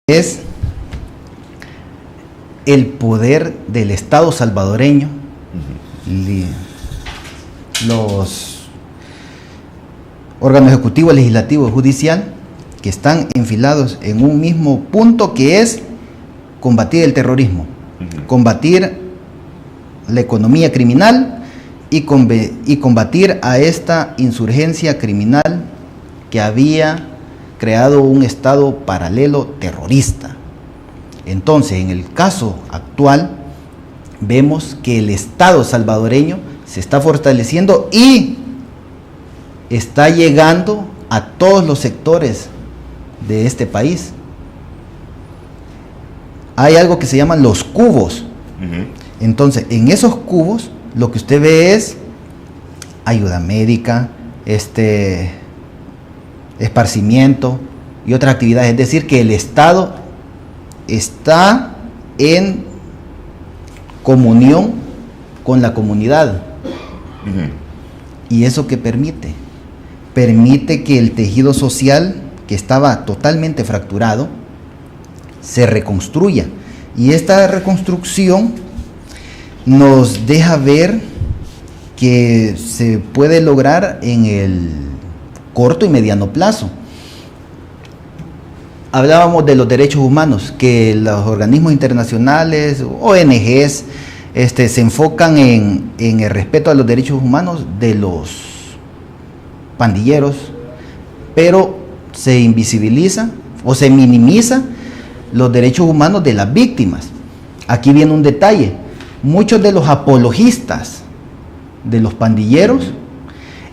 es el poder del Estado salvadoreño, los órganos ejecutivo, legislativo y judicial, que están enfilados en un mismo punto, que es combatir el terrorismo, combatir la economía criminal y combatir a esta insurgencia criminal que había creado un Estado paralelo terrorista. Entonces, en el caso actual, vemos que el Estado salvadoreño se está fortaleciendo y está llegando a todos los sectores de este país. Hay algo que se llaman los cubos. Entonces, en esos cubos, lo que usted ve es ayuda médica, esparcimiento y otras actividades. Es decir, que el Estado está en comunión con la comunidad. ¿Y eso qué permite? Permite que el tejido social, que estaba totalmente fracturado, se reconstruya. Y esta reconstrucción nos deja ver que se puede lograr en el corto y mediano plazo. Hablábamos de los derechos humanos, que los organismos internacionales, ONGs, se enfocan en el respeto a los derechos humanos de los pandilleros, pero se invisibiliza o se minimiza los derechos humanos de las víctimas. Aquí viene un detalle: muchos de los apologistas de los pandilleros,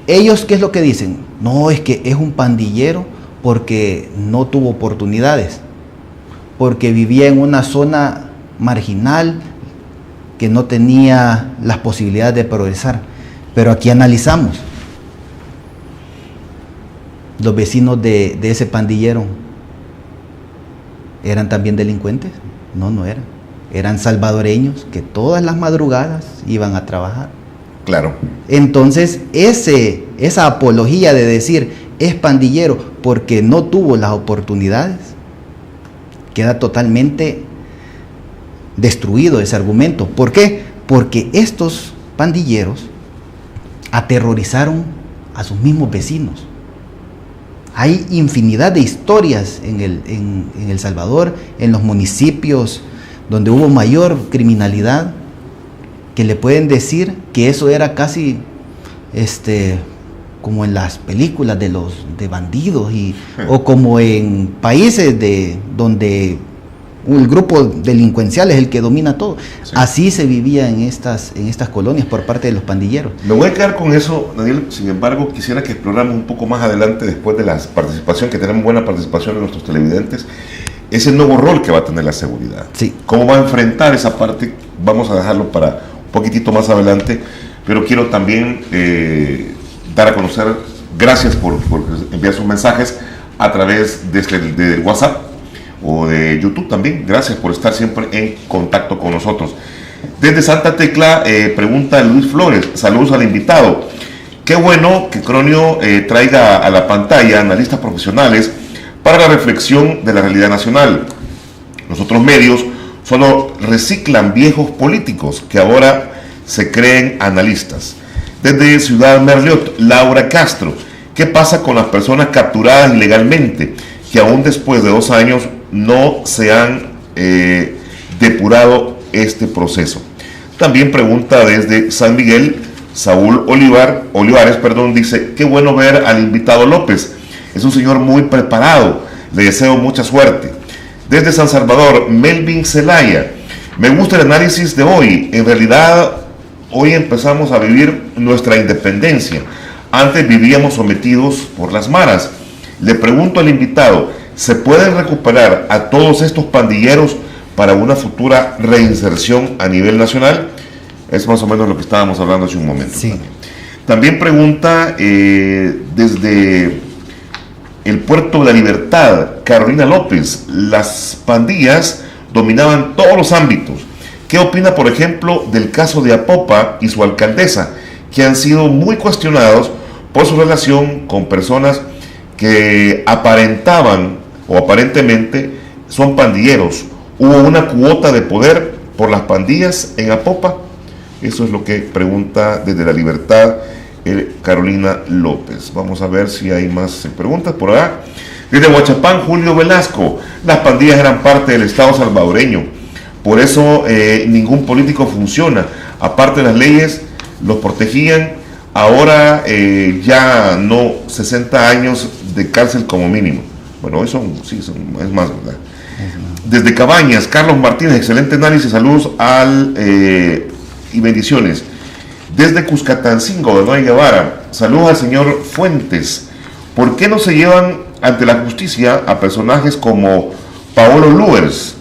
ellos, ¿qué es lo que dicen? No, es que es un pandillero porque no tuvo oportunidades, porque vivía en una zona marginal que no tenía las posibilidades de progresar. Pero aquí analizamos, los vecinos de ese pandillero, ¿eran también delincuentes? No, no eran. Eran salvadoreños que todas las madrugadas iban a trabajar. Claro. Entonces, esa apología de decir es pandillero porque no tuvo las oportunidades, queda totalmente destruido ese argumento. ¿Por qué? Porque estos pandilleros aterrorizaron a sus mismos vecinos. Hay infinidad de historias en El Salvador, en los municipios donde hubo mayor criminalidad, que le pueden decir que eso era casi como en las películas de bandidos, o como en países donde un grupo delincuencial es el que domina todo. Sí. Así se vivía en estas colonias por parte de los pandilleros. Me voy a quedar con eso, Daniel. Sin embargo, quisiera que exploráramos un poco más adelante, después de la participación, que tenemos buena participación de nuestros televidentes, ese nuevo rol que va a tener la seguridad. Sí. ¿Cómo va a enfrentar esa parte? Vamos a dejarlo para un poquitito más adelante, pero quiero también dar a conocer, gracias por enviar sus mensajes a través de WhatsApp o de YouTube también. Gracias por estar siempre en contacto con nosotros. Desde Santa Tecla pregunta Luis Flores: saludos al invitado. Qué bueno que Cronio traiga a la pantalla analistas profesionales para la reflexión de la realidad nacional. Los otros medios solo reciclan viejos políticos que ahora se creen analistas. Desde Ciudad Merliot, Laura Castro: ¿qué pasa con las personas capturadas ilegalmente que aún después de 2 años no se han depurado este proceso? También pregunta desde San Miguel, Saúl Olivares, dice: qué bueno ver al invitado López, es un señor muy preparado, le deseo mucha suerte. Desde San Salvador, Melvin Zelaya: me gusta el análisis de hoy, en realidad hoy empezamos a vivir nuestra independencia, antes vivíamos sometidos por las maras. Le pregunto al invitado: ¿se pueden recuperar a todos estos pandilleros para una futura reinserción a nivel nacional? Es más o menos lo que estábamos hablando hace un momento. Sí. También pregunta desde el Puerto de la Libertad, Carolina López: las pandillas dominaban todos los ámbitos. ¿Qué opina, por ejemplo, del caso de Apopa y su alcaldesa, que han sido muy cuestionados por su relación con personas que aparentaban o aparentemente son pandilleros. ¿Hubo una cuota de poder por las pandillas en Apopa? Eso es lo que pregunta desde La Libertad Carolina López. Vamos a ver si hay más preguntas por acá. Desde Huachapán, Julio Velasco. Las pandillas eran parte del Estado salvadoreño. Por eso ningún político funciona. Aparte las leyes los protegían. Ahora ya no 60 años de cárcel como mínimo. Bueno, eso sí, es más, ¿verdad? Desde Cabañas, Carlos Martínez, excelente análisis, saludos y bendiciones. Desde Cuscatancingo, de Noy Guevara, saludos al señor Fuentes. ¿Por qué no se llevan ante la justicia a personajes como Paolo Luers,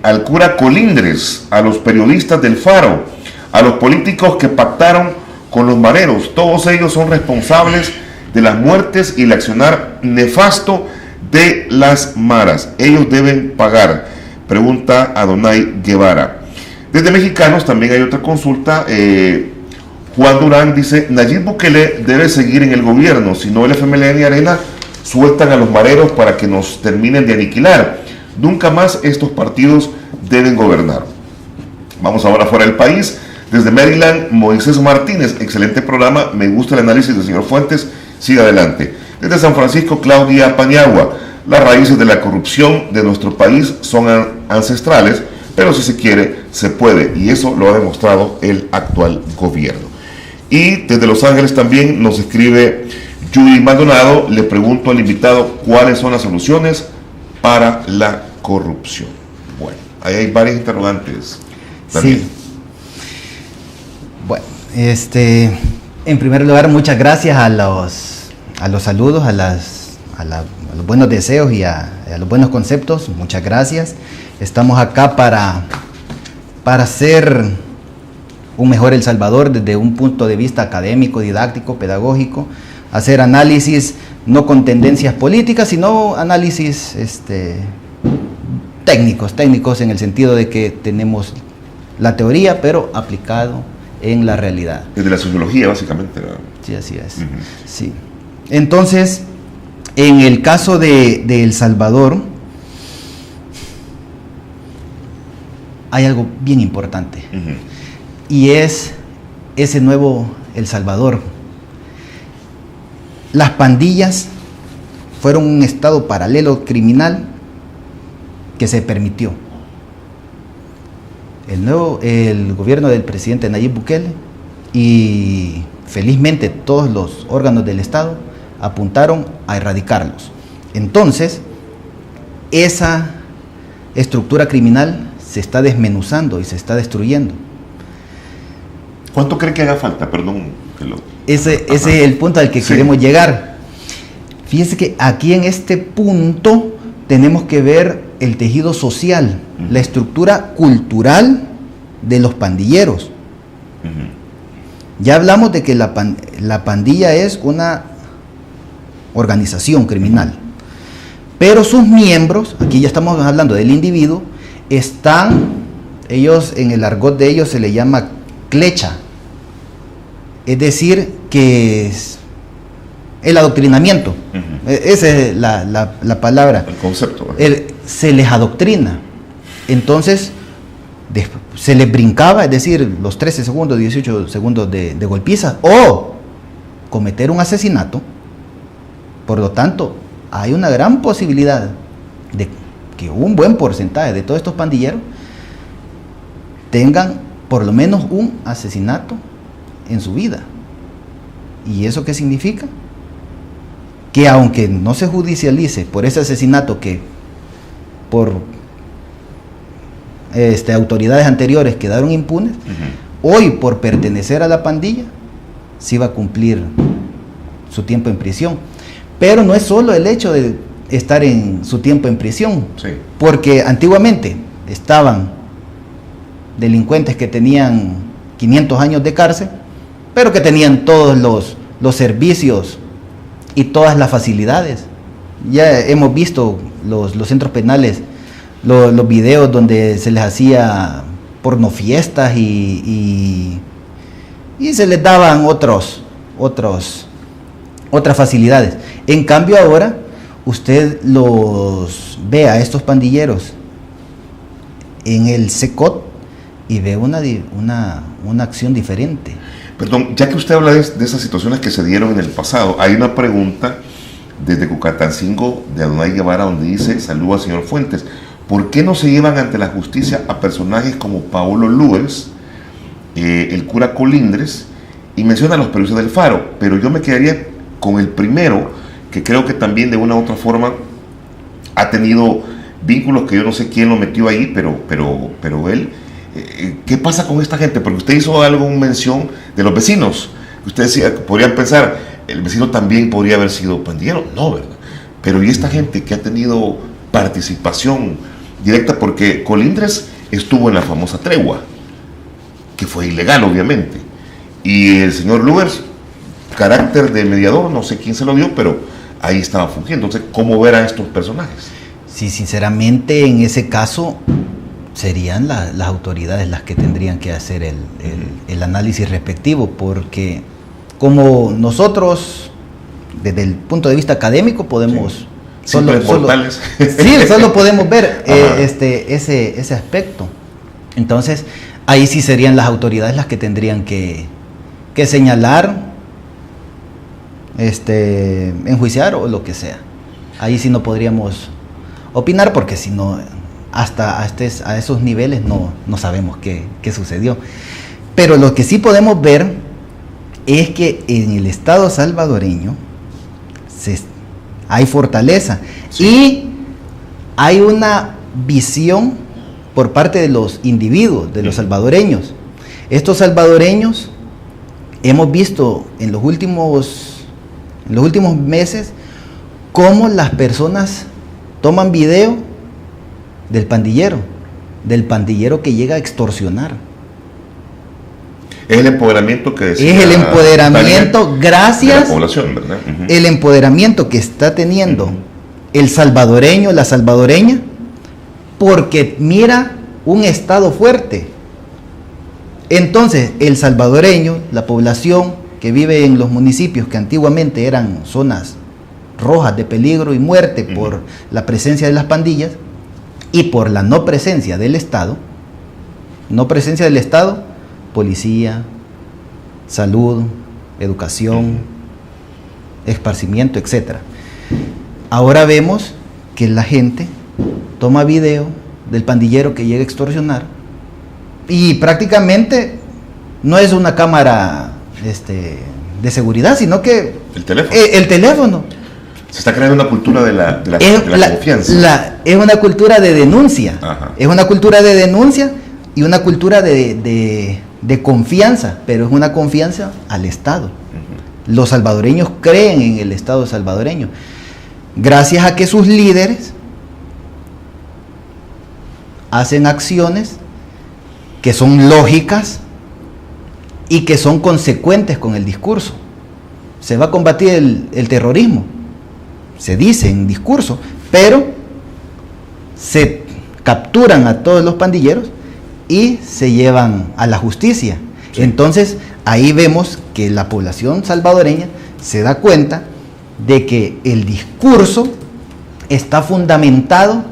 al cura Colindres, a los periodistas del Faro, a los políticos que pactaron con los mareros? Todos ellos son responsables de las muertes y el accionar nefasto de las maras. Ellos deben pagar, pregunta Adonai Guevara. Desde Mexicanos también hay otra consulta. Juan Durán dice: Nayib Bukele debe seguir en el gobierno, si no el FMLN y Arena sueltan a los mareros para que nos terminen de aniquilar. Nunca más estos partidos deben gobernar. Vamos ahora fuera del país. Desde Maryland, Moisés Martínez, excelente programa, me gusta el análisis del señor Fuentes, siga adelante. Desde San Francisco, Claudia Paniagua, las raíces de la corrupción de nuestro país son ancestrales, pero si se quiere, se puede, y eso lo ha demostrado el actual gobierno. Y desde Los Ángeles también nos escribe Judy Maldonado, le pregunto al invitado cuáles son las soluciones para la corrupción. Bueno, ahí hay varias interrogantes también. Sí. Bueno, en primer lugar, muchas gracias a los saludos, a los buenos deseos y a los buenos conceptos. Muchas gracias. Estamos acá para hacer un mejor El Salvador desde un punto de vista académico, didáctico, pedagógico, hacer análisis no con tendencias políticas, sino análisis técnicos en el sentido de que tenemos la teoría, pero aplicado en la realidad. Desde la sociología, básicamente, ¿verdad? Sí, así es. Uh-huh. Sí. Entonces, en el caso de El Salvador, hay algo bien importante. Uh-huh. Y es ese nuevo El Salvador. Las pandillas fueron un estado paralelo criminal que se permitió. El gobierno del presidente Nayib Bukele y felizmente todos los órganos del Estado apuntaron a erradicarlos. Entonces, esa estructura criminal se está desmenuzando y se está destruyendo. ¿Cuánto cree que haga falta? Perdón. Ese es el punto al que queremos llegar. Fíjese que aquí en este punto tenemos que ver el tejido social, la estructura cultural de los pandilleros. Ya hablamos de que la pandilla es una organización criminal, pero sus miembros, aquí ya estamos hablando del individuo, ellos en el argot de ellos se le llama clecha, es decir, que es el adoctrinamiento. Esa es la palabra. El concepto. Se les adoctrina. Entonces, se les brincaba, es decir, los 13 segundos, 18 segundos de golpiza o cometer un asesinato. Por lo tanto, hay una gran posibilidad de que un buen porcentaje de todos estos pandilleros tengan por lo menos un asesinato en su vida. ¿Y eso qué significa? Que aunque no se judicialice por ese asesinato que por autoridades anteriores quedaron impunes, hoy por pertenecer a la pandilla sí va a cumplir su tiempo en prisión. Pero no es solo el hecho de estar en su tiempo en prisión, sí, porque antiguamente estaban delincuentes que tenían 500 años de cárcel, pero que tenían todos los servicios y todas las facilidades. Ya hemos visto los centros penales, los videos donde se les hacía pornofiestas y se les daban otras facilidades. En cambio ahora usted los ve a estos pandilleros en el SECOT y ve una acción diferente. Perdón, ya que usted habla de esas situaciones que se dieron en el pasado, hay una pregunta desde Cucatancingo de Adonai Guevara donde dice: saluda señor Fuentes, ¿por qué no se llevan ante la justicia a personajes como Paolo Luers, el cura Colindres, y menciona a los periodistas del Faro? Pero yo me quedaría con el primero, que creo que también de una u otra forma ha tenido vínculos que yo no sé quién lo metió ahí, pero él, ¿qué pasa con esta gente? Porque usted hizo una mención de los vecinos. Usted decía, podrían pensar, el vecino también podría haber sido pandillero. No, ¿verdad? Pero ¿y esta gente que ha tenido participación directa? Porque Colindres estuvo en la famosa tregua, que fue ilegal, obviamente. Y el señor Luers, carácter de mediador, no sé quién se lo dio, pero ahí estaba fungiendo. Entonces, ¿cómo ver a estos personajes? Sí, sinceramente, en ese caso serían las autoridades las que tendrían que hacer el análisis respectivo, porque como nosotros, desde el punto de vista académico, podemos... Sí. Solo podemos ver ese aspecto. Entonces, ahí sí serían las autoridades las que tendrían que señalar, enjuiciar o lo que sea. Ahí sí no podríamos opinar, porque si no, hasta a esos niveles no sabemos qué sucedió. Pero lo que sí podemos ver es que en el Estado salvadoreño hay fortaleza, sí, y hay una visión por parte de los individuos, de los salvadoreños. Estos salvadoreños hemos visto en los últimos meses cómo las personas toman video del pandillero que llega a extorsionar. Es el empoderamiento que decía. Es el empoderamiento, Tania, gracias de la población, ¿verdad? El empoderamiento que está teniendo el salvadoreño, la salvadoreña, porque mira un Estado fuerte. Entonces, el salvadoreño, la población que vive en los municipios que antiguamente eran zonas rojas de peligro y muerte por la presencia de las pandillas y por la no presencia del Estado, policía, salud, educación, esparcimiento, etc. Ahora vemos que la gente toma video del pandillero que llega a extorsionar y prácticamente no es una cámara de seguridad, sino que el teléfono. Se está creando una cultura de la confianza. Es una cultura de denuncia. Ajá. Es una cultura de denuncia y una cultura de confianza, pero es una confianza al Estado. Los salvadoreños creen en el Estado salvadoreño, gracias a que sus líderes hacen acciones que son lógicas y que son consecuentes con el discurso. Se va a combatir el terrorismo, se dice en discurso, pero se capturan a todos los pandilleros y se llevan a la justicia. Sí. Entonces, ahí vemos que la población salvadoreña se da cuenta de que el discurso está fundamentado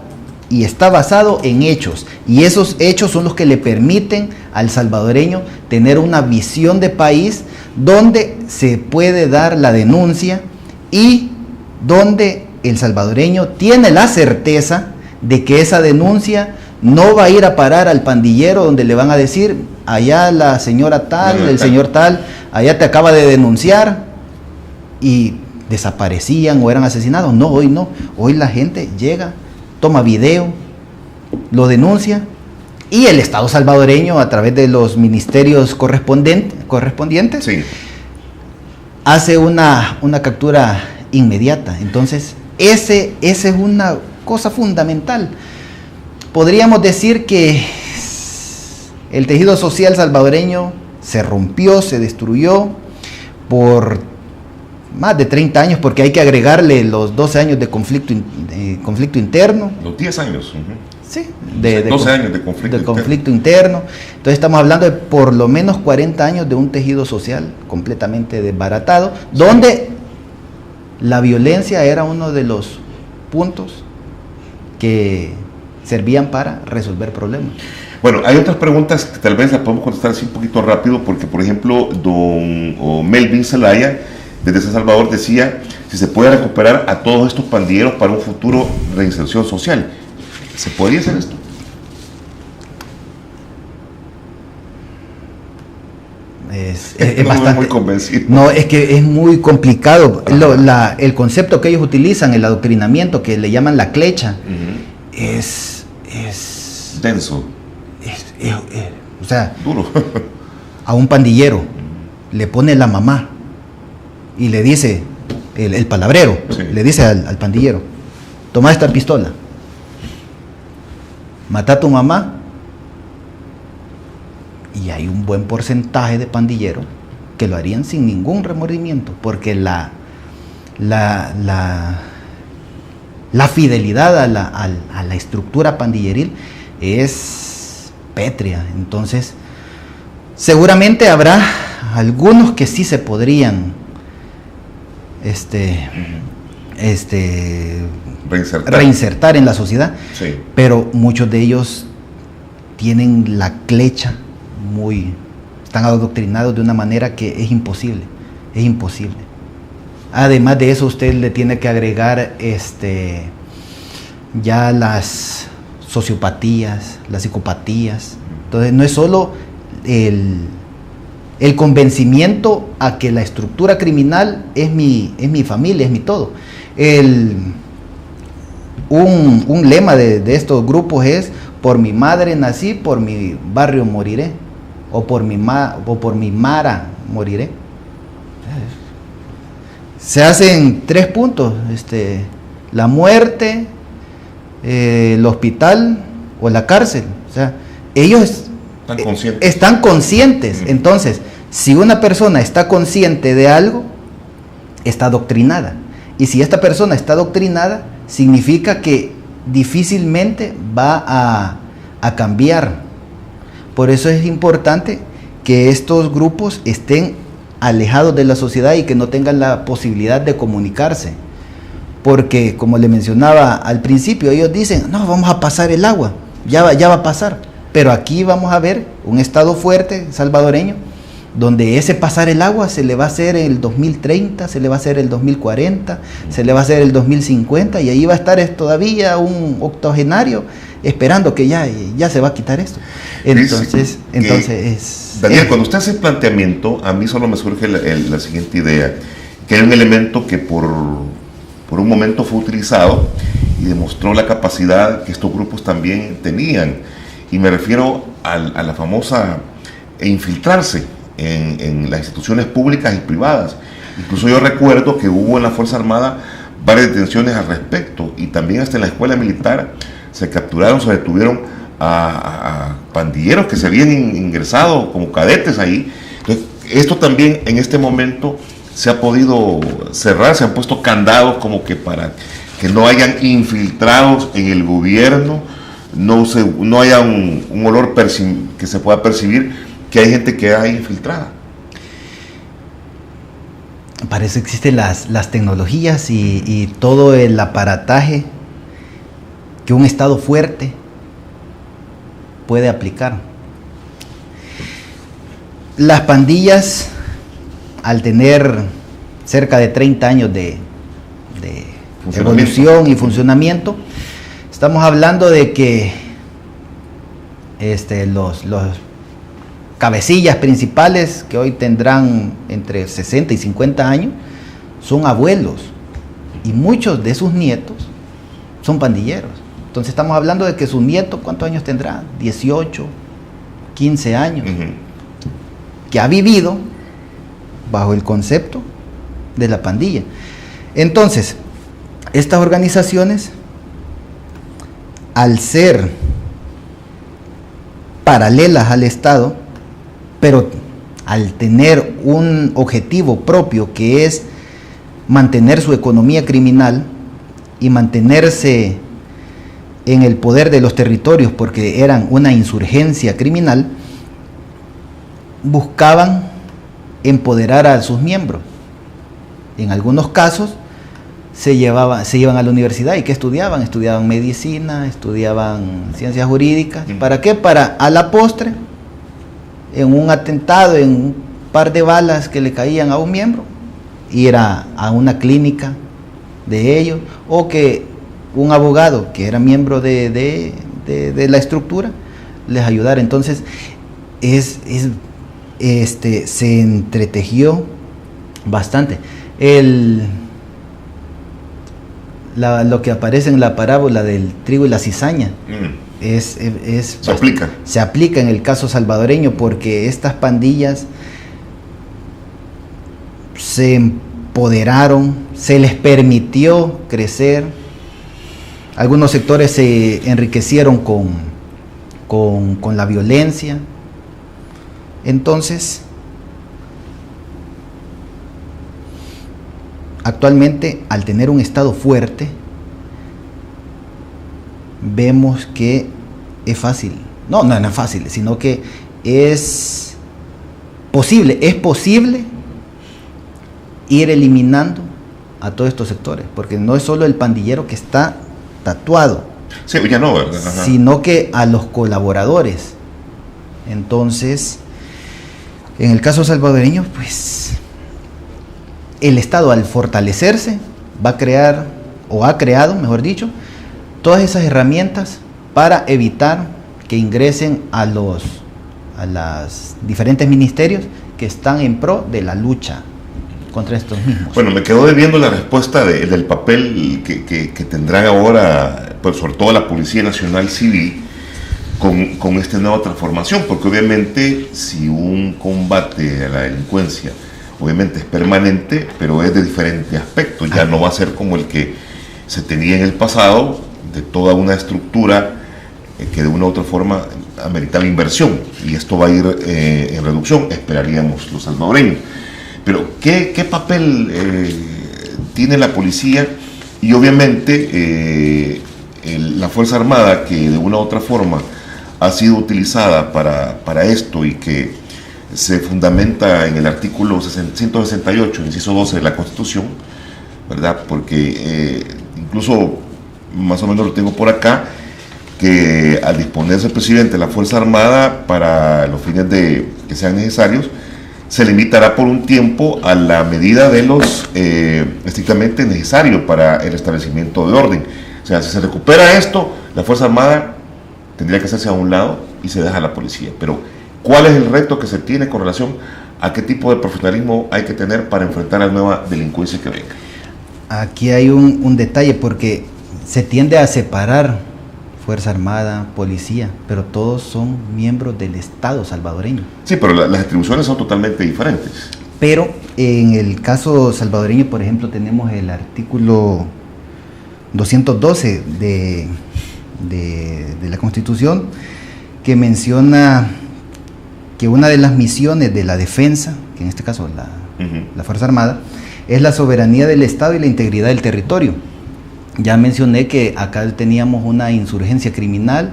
y está basado en hechos, y esos hechos son los que le permiten al salvadoreño tener una visión de país donde se puede dar la denuncia y donde el salvadoreño tiene la certeza de que esa denuncia no va a ir a parar al pandillero donde le van a decir: allá la señora tal, el señor tal, allá te acaba de denunciar, y desaparecían o eran asesinados. No, hoy no. Hoy la gente llega, toma video, lo denuncia, y el Estado salvadoreño, a través de los ministerios correspondientes, sí, hace una captura inmediata. Entonces, esa es una cosa fundamental. Podríamos decir que el tejido social salvadoreño se rompió, se destruyó por más de 30 años, porque hay que agregarle los 12 años de conflicto interno. Los 10 años. Sí, 12 años de conflicto interno. Entonces estamos hablando de por lo menos 40 años de un tejido social completamente desbaratado, donde la violencia era uno de los puntos que servían para resolver problemas. Bueno, hay otras preguntas que tal vez las podemos contestar así un poquito rápido, porque por ejemplo, Melvin Zelaya, desde San Salvador, decía si se puede recuperar a todos estos pandilleros para un futuro reinserción social. ¿Se podría hacer esto? Es no bastante, muy convencido. No, es que es muy complicado. El concepto que ellos utilizan, el adoctrinamiento, que le llaman la clecha, es denso. O sea, duro. A un pandillero le pone la mamá y le dice, el palabrero, sí, le dice al pandillero: toma esta pistola, mata a tu mamá. Y hay un buen porcentaje de pandilleros que lo harían sin ningún remordimiento, porque la fidelidad a la estructura pandilleril es pétrea. Entonces, seguramente habrá algunos que sí se podrían reinsertar en la sociedad, sí, pero muchos de ellos tienen la clecha están adoctrinados de una manera que es imposible. Además de eso, usted le tiene que agregar ya las sociopatías, las psicopatías. Entonces no es solo el convencimiento a que la estructura criminal es mi familia, es mi todo. Un lema de estos grupos es: por mi madre nací, por mi barrio moriré, o por mi mara moriré. Se hacen 3 puntos: la muerte, el hospital o la cárcel. O sea, ellos están conscientes. Entonces, si una persona está consciente de algo, está adoctrinada. Y si esta persona está adoctrinada, significa que difícilmente va a cambiar. Por eso es importante que estos grupos estén alejados de la sociedad y que no tengan la posibilidad de comunicarse. Porque, como le mencionaba al principio, ellos dicen: no, vamos a pasar el agua, ya va a pasar. Pero aquí vamos a ver un estado fuerte salvadoreño, donde ese pasar el agua se le va a hacer el 2030, se le va a hacer el 2040, se le va a hacer el 2050, y ahí va a estar todavía un octogenario esperando que ya se va a quitar esto. Entonces Daniel, cuando usted hace el planteamiento, a mí solo me surge la siguiente idea, que hay un elemento que por un momento fue utilizado y demostró la capacidad que estos grupos también tenían, y me refiero a la famosa infiltrarse en las instituciones públicas y privadas. Incluso yo recuerdo que hubo en la Fuerza Armada varias detenciones al respecto, y también hasta en la escuela militar se capturaron, se detuvieron a pandilleros que se habían ingresado como cadetes ahí. Entonces, esto también en este momento se ha podido cerrar, se han puesto candados como que para que no hayan infiltrados en el gobierno, no haya un olor que se pueda percibir que hay gente que hay infiltrada. Para eso existen las tecnologías y todo el aparataje que un Estado fuerte puede aplicar. Las pandillas, al tener cerca de 30 años de evolución y funcionamiento, estamos hablando de que los cabecillas principales, que hoy tendrán entre 60 y 50 años, son abuelos, y muchos de sus nietos son pandilleros. Entonces estamos hablando de que su nieto, ¿cuántos años tendrá? 18, 15 años, que ha vivido bajo el concepto de la pandilla. Entonces, estas organizaciones, al ser paralelas al Estado, pero al tener un objetivo propio, que es mantener su economía criminal y mantenerse en el poder de los territorios, porque eran una insurgencia criminal, buscaban empoderar a sus miembros. En algunos casos se iban a la universidad. ¿Y qué estudiaban? Estudiaban medicina, estudiaban ciencias jurídicas. ¿Para qué? Para a la postre, en un atentado, en un par de balas que le caían a un miembro, ir a una clínica de ellos, o que un abogado que era miembro de la estructura les ayudara. Entonces se entretejió bastante. Lo que aparece en la parábola del trigo y la cizaña se aplica en el caso salvadoreño, porque estas pandillas se empoderaron, se les permitió crecer, algunos sectores se enriquecieron con la violencia. Entonces, actualmente, al tener un Estado fuerte, vemos que es fácil, no es fácil, sino que es posible ir eliminando a todos estos sectores, porque no es solo el pandillero que está tatuado, sí, ya no, ¿verdad? Ajá. Sino que a los colaboradores. Entonces, en el caso salvadoreño, pues el Estado, al fortalecerse, va a crear, o ha creado, mejor dicho, todas esas herramientas para evitar que ingresen a los diferentes ministerios que están en pro de la lucha contra estos mismos. Bueno, me quedo debiendo la respuesta del papel que tendrán ahora, pues, sobre todo la Policía Nacional Civil, con esta nueva transformación, porque obviamente si un combate a la delincuencia obviamente es permanente, pero es de diferentes aspectos, ya no va a ser como el que se tenía en el pasado, de toda una estructura que de una u otra forma ameritaba inversión, y esto va a ir en reducción, esperaríamos los salvadoreños. Pero ¿qué papel tiene la policía? Y obviamente la Fuerza Armada, que de una u otra forma ha sido utilizada para esto y que se fundamenta en el artículo 168, inciso 12 de la Constitución, ¿verdad? Porque incluso, más o menos lo tengo por acá, que al disponerse el presidente de la Fuerza Armada para los fines que sean necesarios, se limitará por un tiempo a la medida de los estrictamente necesarios para el establecimiento de orden. O sea, si se recupera esto, la Fuerza Armada tendría que hacerse a un lado y se deja a la policía. Pero, ¿cuál es el reto que se tiene con relación a qué tipo de profesionalismo hay que tener para enfrentar a la nueva delincuencia que venga? Aquí hay un detalle, porque se tiende a separar Fuerza Armada, policía, pero todos son miembros del Estado salvadoreño. Sí, pero las atribuciones son totalmente diferentes. Pero en el caso salvadoreño, por ejemplo, tenemos el artículo 212 de la Constitución, que menciona que una de las misiones de la defensa, que en este caso la Fuerza Armada, es la soberanía del Estado y la integridad del territorio. Ya mencioné que acá teníamos una insurgencia criminal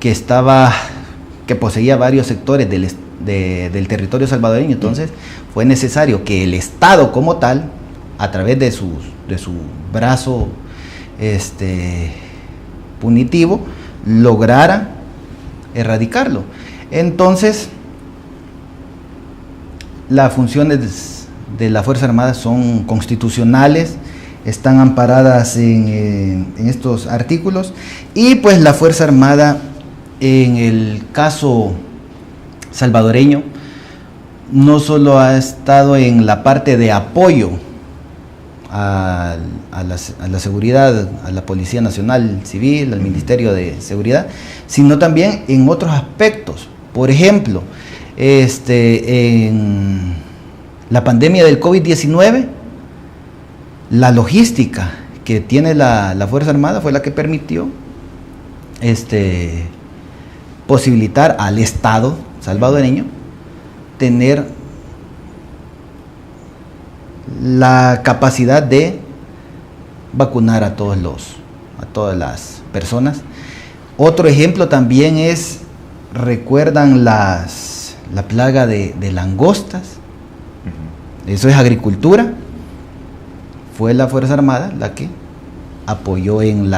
que poseía varios sectores del territorio salvadoreño. Entonces fue necesario que el Estado como tal, a través de su brazo punitivo, lograra erradicarlo. Entonces, las funciones de la Fuerza Armada son constitucionales, están amparadas en estos artículos, y pues la Fuerza Armada, en el caso salvadoreño, no solo ha estado en la parte de apoyo a la seguridad, a la Policía Nacional Civil, al Ministerio de Seguridad, sino también en otros aspectos. Por ejemplo, en la pandemia del COVID-19, la logística que tiene la Fuerza Armada fue la que permitió posibilitar al Estado salvadoreño tener la capacidad de vacunar a todas las personas. Otro ejemplo también es, ¿recuerdan la plaga de langostas? Eso es agricultura. fue la Fuerza Armada la que apoyó en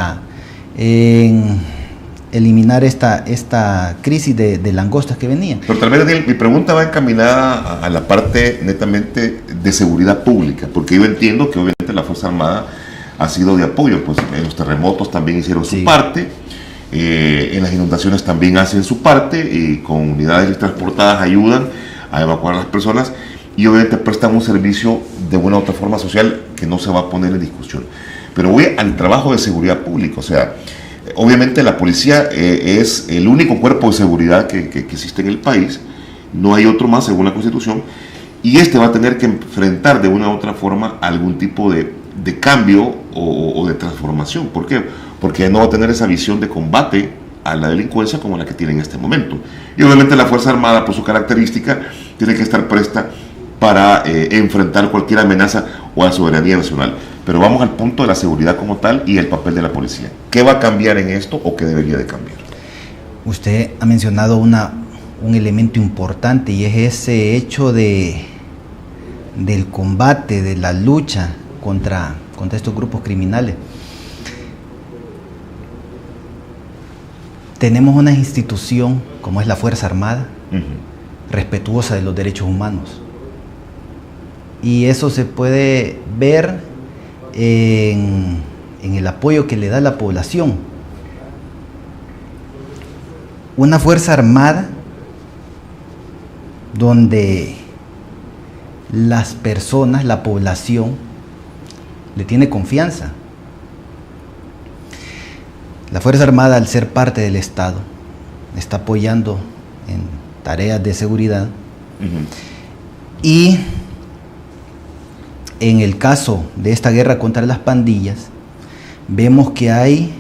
eliminar esta crisis de langostas que venía. Pero tal vez mi pregunta va encaminada a la parte netamente de seguridad pública, porque yo entiendo que obviamente la Fuerza Armada ha sido de apoyo, pues en los terremotos también hicieron su parte, en las inundaciones también hacen su parte, y con unidades transportadas ayudan a evacuar a las personas, y obviamente prestan un servicio de una u otra forma social que no se va a poner en discusión. Pero voy al trabajo de seguridad pública, o sea, obviamente la policía es el único cuerpo de seguridad que existe en el país, no hay otro más según la Constitución, y este va a tener que enfrentar de una u otra forma algún tipo de cambio o de transformación. ¿Por qué? Porque no va a tener esa visión de combate a la delincuencia como la que tiene en este momento. Y obviamente la Fuerza Armada, por su característica, tiene que estar presta para enfrentar cualquier amenaza o a la soberanía nacional. Pero vamos al punto de la seguridad como tal y el papel de la policía. ¿Qué va a cambiar en esto o qué debería de cambiar? Usted ha mencionado un elemento importante, y es ese hecho del combate, de la lucha contra estos grupos criminales. Tenemos una institución como es la Fuerza Armada, respetuosa de los derechos humanos. Y eso se puede ver en el apoyo que le da la población. Una Fuerza Armada donde las personas, la población, le tiene confianza. La Fuerza Armada, al ser parte del Estado, está apoyando en tareas de seguridad. Y en el caso de esta guerra contra las pandillas, vemos que hay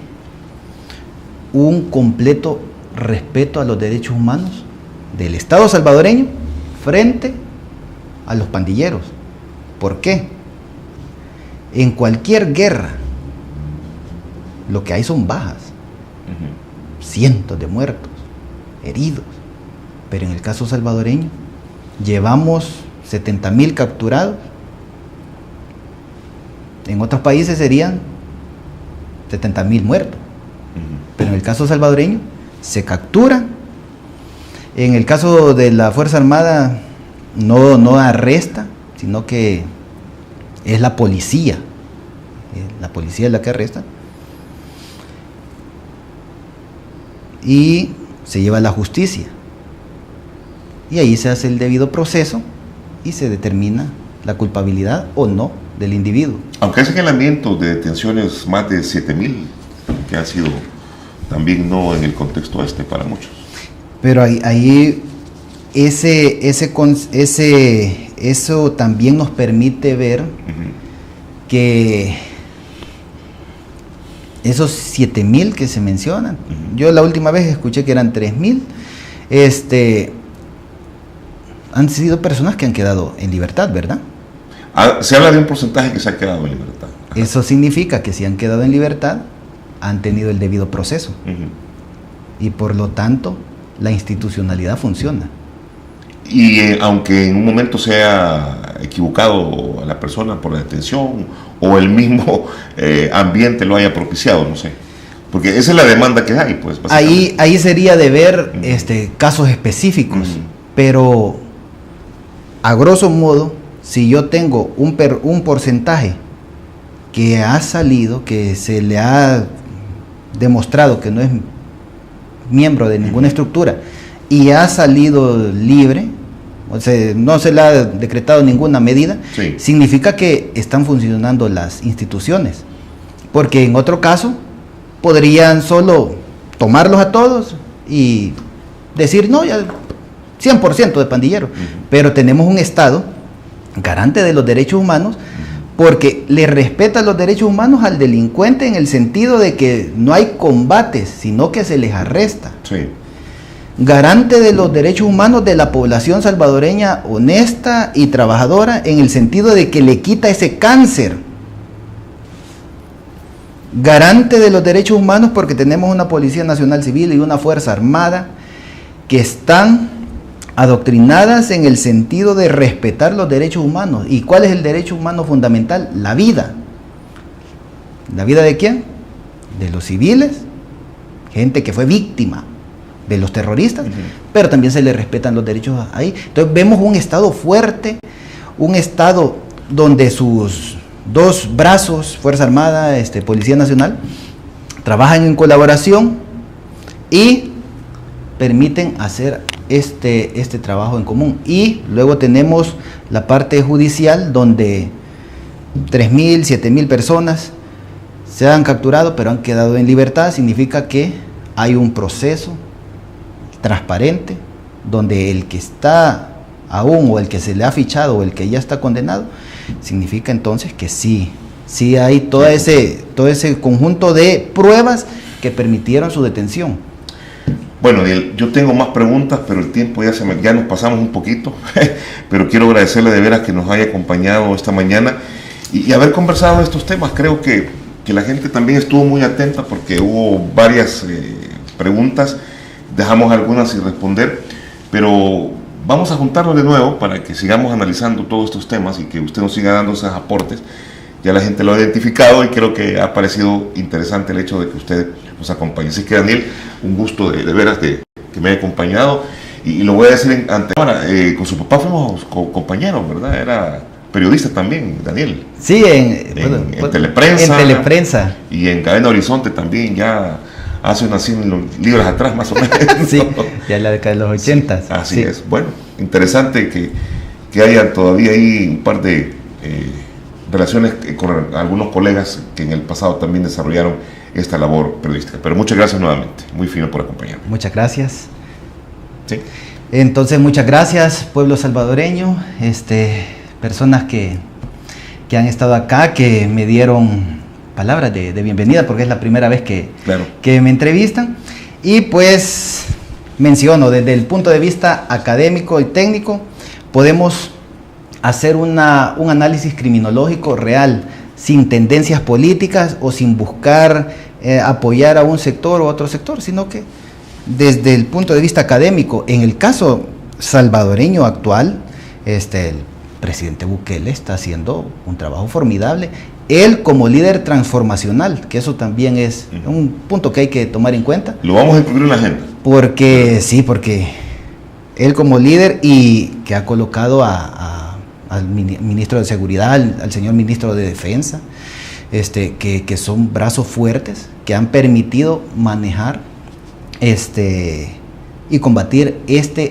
un completo respeto a los derechos humanos del Estado salvadoreño frente a los pandilleros. ¿Por qué? En cualquier guerra lo que hay son bajas, cientos de muertos, heridos, pero en el caso salvadoreño llevamos 70,000 capturados. En otros países serían 70,000 muertos, pero en el caso salvadoreño se capturan. En el caso de la Fuerza Armada no arresta, sino que es la policía es la que arresta y se lleva a la justicia, y ahí se hace el debido proceso y se determina la culpabilidad o no del individuo. Aunque hay señalamientos de detenciones más de 7,000, que han sido también no en el contexto para muchos. Pero ahí eso también nos permite ver que esos 7,000 que se mencionan, yo la última vez escuché que eran 3,000, han sido personas que han quedado en libertad, ¿verdad? Se habla de un porcentaje que se ha quedado en libertad. Eso significa que si han quedado en libertad, han tenido el debido proceso. Y por lo tanto, la institucionalidad funciona. Y aunque en un momento sea equivocado a la persona por la detención o el mismo ambiente lo haya propiciado, no sé. Porque esa es la demanda que hay, pues. Ahí sería de ver casos específicos, pero a grosso modo, si yo tengo un porcentaje que ha salido, que se le ha demostrado que no es miembro de ninguna estructura y ha salido libre, o sea, no se le ha decretado ninguna medida, significa que están funcionando las instituciones, porque en otro caso podrían solo tomarlos a todos y decir no, ya 100% de pandilleros, pero tenemos un Estado garante de los derechos humanos, porque le respeta los derechos humanos al delincuente en el sentido de que no hay combates, sino que se les arresta. Garante de los derechos humanos de la población salvadoreña honesta y trabajadora, en el sentido de que le quita ese cáncer. Garante de los derechos humanos porque tenemos una Policía Nacional Civil y una Fuerza Armada que están adoctrinadas en el sentido de respetar los derechos humanos. ¿Y cuál es el derecho humano fundamental? La vida. ¿La vida de quién? De los civiles, gente que fue víctima de los terroristas, pero también se le respetan los derechos ahí. Entonces vemos un Estado fuerte, un Estado donde sus dos brazos, Fuerza Armada, Policía Nacional, trabajan en colaboración y permiten hacer este trabajo en común. Y luego tenemos la parte judicial, donde 3.000, 7.000 personas se han capturado, pero han quedado en libertad. Significa que hay un proceso transparente, donde el que está aún, o el que se le ha fichado, o el que ya está condenado, significa entonces que sí hay todo ese conjunto de pruebas que permitieron su detención. Bueno, yo tengo más preguntas, pero el tiempo ya nos pasamos un poquito, pero quiero agradecerle de veras que nos haya acompañado esta mañana y haber conversado de estos temas. Creo que la gente también estuvo muy atenta, porque hubo varias preguntas, dejamos algunas sin responder, pero vamos a juntarnos de nuevo para que sigamos analizando todos estos temas y que usted nos siga dando esos aportes. Ya la gente lo ha identificado y creo que ha parecido interesante el hecho de que usted nos acompañe. Así que, Daniel, un gusto de veras que me haya acompañado, y lo voy a decir ante cámara, con su papá fuimos compañeros, ¿verdad? Era periodista también, Daniel. Sí, en Teleprensa. En Teleprensa. Y en Cadena Horizonte también, ya hace unos 100 libros atrás más o menos. Sí, ya en la década de los 80. Sí, así es. Bueno, interesante que haya todavía ahí un par de relaciones con algunos colegas que en el pasado también desarrollaron esta labor periodística. Pero muchas gracias nuevamente, muy fino por acompañarme. Muchas gracias. Sí. Entonces, muchas gracias, pueblo salvadoreño, personas que han estado acá, que me dieron palabras de bienvenida, porque es la primera vez que me entrevistan. Y pues menciono, desde el punto de vista académico y técnico, podemos hacer un análisis criminológico real, sin tendencias políticas o sin buscar apoyar a un sector o a otro sector, sino que desde el punto de vista académico, en el caso salvadoreño actual, el presidente Bukele está haciendo un trabajo formidable, él como líder transformacional, que eso también es un punto que hay que tomar en cuenta. Lo vamos a incluir en la agenda. Porque él como líder, y que ha colocado al ministro de Seguridad, al señor ministro de Defensa, que son brazos fuertes, que han permitido manejar y combatir esta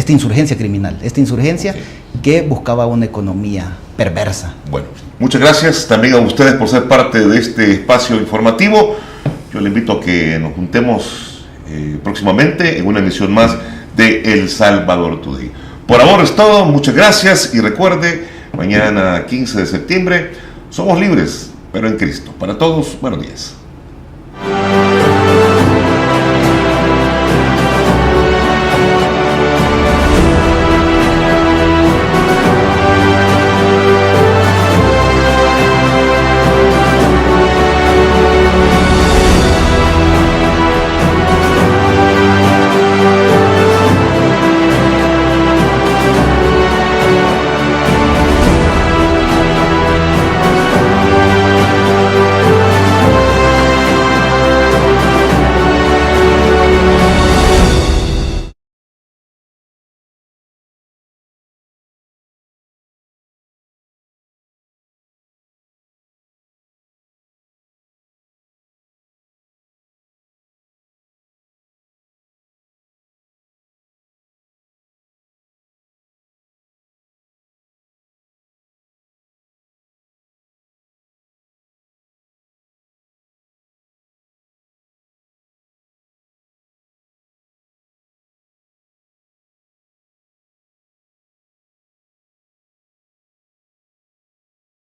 insurgencia criminal, esta insurgencia que buscaba una economía perversa. Bueno, muchas gracias también a ustedes por ser parte de este espacio informativo. Yo le invito a que nos juntemos próximamente en una emisión más de El Salvador Today. Por ahora es todo, muchas gracias, y recuerde, mañana 15 de septiembre somos libres, pero en Cristo. Para todos, buenos días.